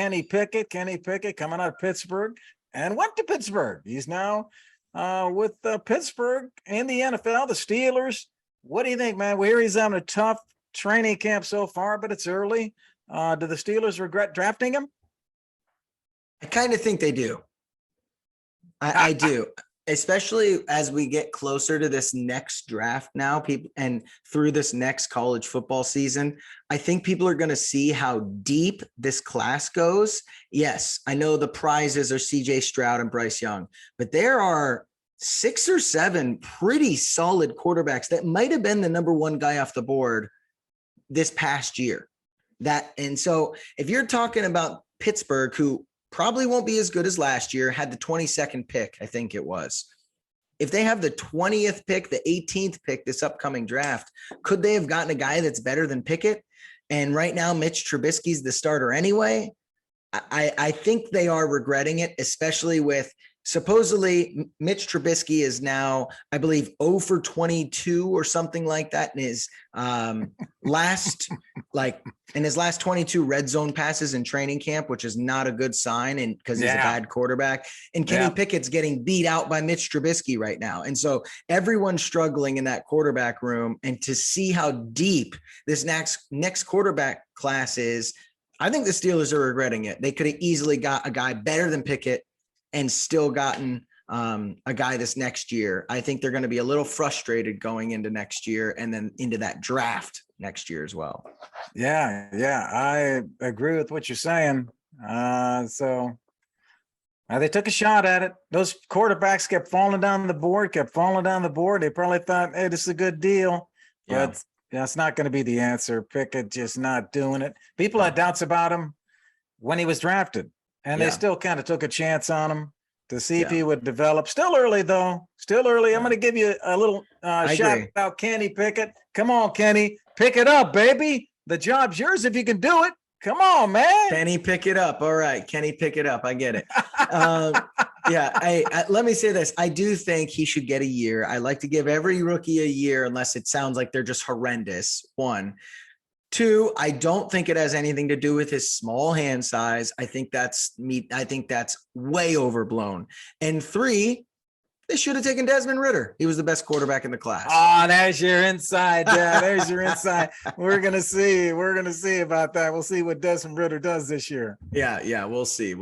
Kenny Pickett coming out of Pittsburgh and went to Pittsburgh. He's now with Pittsburgh in the NFL, the Steelers. What do you think, man? We hear he's having a tough training camp so far, but it's early. Do the Steelers regret drafting him? I kind of think they do. I do, especially as we get closer to this next draft now, people, and through this next college football season. I think people are going to see how deep this class goes. Yes, I know the prizes are CJ Stroud and Bryce Young, but there are 6 or 7 pretty solid quarterbacks that might have been the number one guy off the board this past year. And so if you're talking about Pittsburgh, who probably won't be as good as last year, had the 22nd pick, I think it was. If they have the 20th pick, the 18th pick this upcoming draft, could they have gotten a guy that's better than Pickett? And right now, Mitch Trubisky's the starter anyway. I think they are regretting it, especially with supposedly Mitch Trubisky is now, I believe, 0 for 22 or something like that in his last 22 red zone passes in training camp, which is not a good sign, and because he's a bad quarterback. And Kenny Pickett's getting beat out by Mitch Trubisky right now. And so everyone's struggling in that quarterback room. And to see how deep this next quarterback class is, I think the Steelers are regretting it. They could have easily got a guy better than Pickett and still gotten a guy this next year. I think they're going to be a little frustrated going into next year and then into that draft next year as well. Yeah, I agree with what you're saying. So they took a shot at it. Those quarterbacks kept falling down the board. They probably thought, hey, this is a good deal. But that's not going to be the answer. Pickett just not doing it. People had doubts about him when he was drafted. And they still kind of took a chance on him to see if he would develop. Still early, though. Still early. I'm going to give you a little shout out Kenny Pickett. Come on, Kenny. Pick it up, baby. The job's yours if you can do it. Come on, man. Kenny, pick it up. All right. Kenny, pick it up. I get it. Let me say this. I do think he should get a year. I like to give every rookie a year unless it sounds like they're just horrendous. 1. 2, I don't think it has anything to do with his small hand size. I think that's way overblown. And 3, they should have taken Desmond Ridder. He was the best quarterback in the class. Oh, there's your inside. Yeah, there's your inside. We're going to see about that. We'll see what Desmond Ridder does this year. Yeah, we'll see.